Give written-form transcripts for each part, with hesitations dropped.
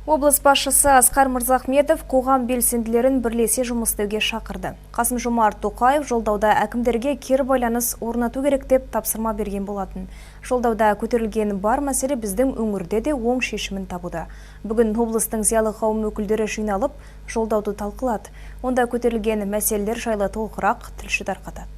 Облыс басшысы Асқар Мырзахметов қоғам белсенділерін бірлесе жұмыс істеуге шақырды. Қасым-Жомарт Тоқаев жолдауда әкімдерге кері байланыс орнату керек деп тапсырма берген болатын. Жолдауда көтерілген бар мәселе біздің өңірде де оң шешімін табуда. Бүгін облыстың зиялы қауым өкілдері жиналып, жолдауды талқылады. Онда көтерілген мәселелер жайлы толығырақ тілші тарқатады.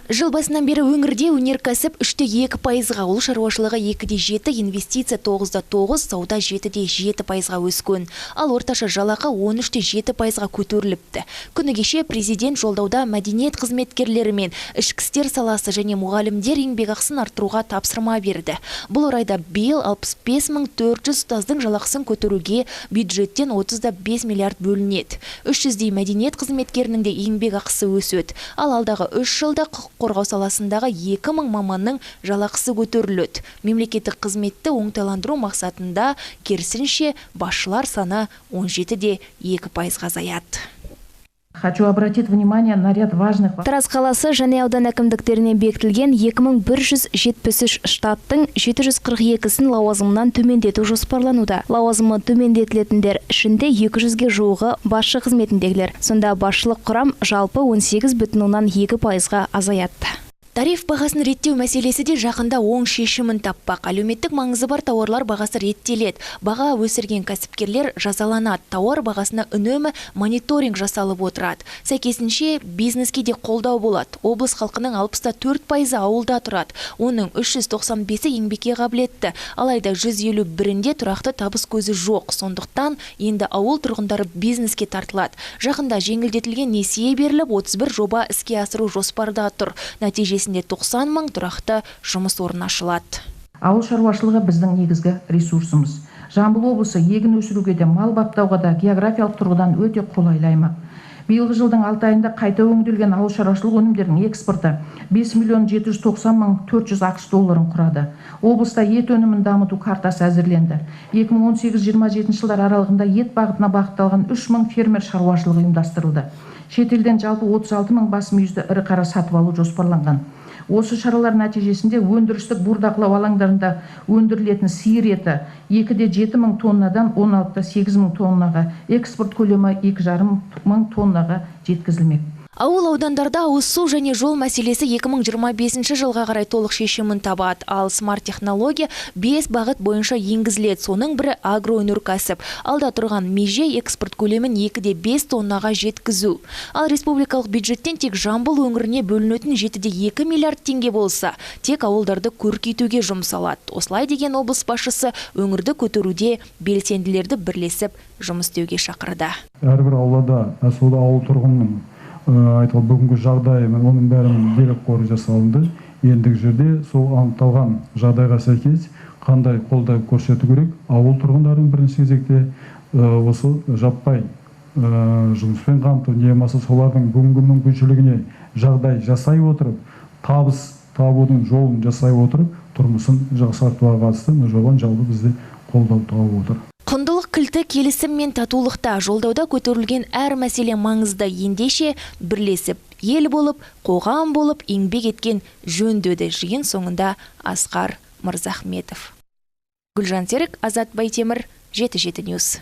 Жыл басынан бері өңірде өнеркәсіп 3,2%-ға, ауыл шаруашылығы 2,7%, инвестиция 9,9%, сауда 7,7%-ға өскен. Ал орташа жалақы 13,7%-ға көтеріліпті. Күні кеше президент жолдауда мәдениет қызметкерлері мен ішкі істер саласы және мұғалімдер еңбекақысын арттыруға тапсырма берді. Бұл орайда биыл 65.400 ұстаздың жалақысын көтеруге бюджеттен 35 миллиард бөлінеді. 300-дей мәдениет қызметкерінің де еңбекақысы өседі. Ал алдағы 3 жылда қорғау саласындағы 2000 маманның жалақысы көтеріледі. Мемлекеттік қызметті оңтайландыру мақсатында керісінше басшылар саны 17,2%-ға азаяды. Хочу обратить внимание на ряд важных... Тараз қаласы және аудан әкімдіктеріне бекітілген 2173 штаттың 742-сін лауазымынан төмендету жоспарлануда. Лауазымы төмендетілетіндер ішінде 200-ге жуығы басшы қызметіндегілер. Сонда басшылық құрам жалпы 18,2%-ға азаяды. Тариф бағасын реттеу мәселесі де жақында оң шешімін таппақ. Әлеуметтік маңызы бар тауарлар бағасы реттеледі. Баға өсірген кәсіпкерлер жазаланады. Тауар бағасына үнемі мониторинг жасалып отырады. Сәйкесінше бизнеске де қолдау болады. Облыс халқының 64% ауылда тұрады. Оның 395-і еңбекке қабілетті. Алайда 151-інде тұрақты табыс көзі жоқ. Сондықтан енді ауыл тұрғындары бизнеске тартылады. Жақында жеңілдетілген несие беріліп, 31 жоба іске асыру жоспарда тұр. Нәтижесінде 90 мың тұрақты жұмыс орны ашылады. Ауыл шаруашылығы біздің негізгі ресурсымыз. Жамбыл облысы егін өсіруге де, мал баптауға да географиялық тұрғыдан өте қолайлы аймақ. Биылғы жылдың 6 айында қайта өңделген ауыл шаруашылық өнімдерінің экспорты 5,790,400 ақш долларын құрады. Облыста ет өнімін дамыту картасы әзірленді. 2018-27 жылдар аралығында ет бағытына бағытталған 3000 фермер шаруашылығы ұйымдастырылды. Шетелден жалпы 36 мың бас мүйізді ірі қара сатып алу жоспарланған. Осы шаралар нәтижесінде өндірістік бордақылау алаңдарында өндірілетін сиыр еті 2,7 мың тоннадан 16,8 мың тоннаға, экспорт көлемі 2,5 мың тоннаға жеткізілмек. Ауыл аудандарда ауыз су және жол мәселесі 2025 жылға қарай толық шешімін табады. Ал смарт технология 5 бағыт бойынша енгізіледі. Соның бірі агроөнеркәсіп. Алда тұрған меже экспорт көлемін 2,5 тоннаға жеткізу. Ал республикалық бюджеттен тек Жамбыл өңіріне бөлінетін 7,2 миллиард теңге болса, тек ауылдарды көркейтуге жұмсалады. Осылай деген облыс басшысы өңірді көтеруде белсенділерді бірлесіп жұмыс істеуге шақырды. Әрбір аулада, әсуды ауыл тұрғынның айтылы бүгінгі жағдайы, оның бәрінің дерек қоры жасалынды. Ендігі жерде сол анықталған жағдайға сәйкес қандай қолдау көрсету керек? Ауыл тұрғындарын бірінші кезекте осы жаппай жұмыспен қамту, не болмаса солардың бүгінгі мүмкіншілігіне жағдай жасай отырып, табыс табудың жолын жасай отырып, тұрмысын жақсартуға қатысты жоған жалпы бізде қолдау тауып отыр. Құндылық кілті келісім мен татулықта. Жолдауда көтерілген әр мәселе маңызды. Ендеше бірлесіп, ел болып, қоғам болып еңбек еткен жөн деді жиын соңында Асқар Мырзахметов. Гүлжан Серік, Азат Байтемір, 7/7 Ньюс.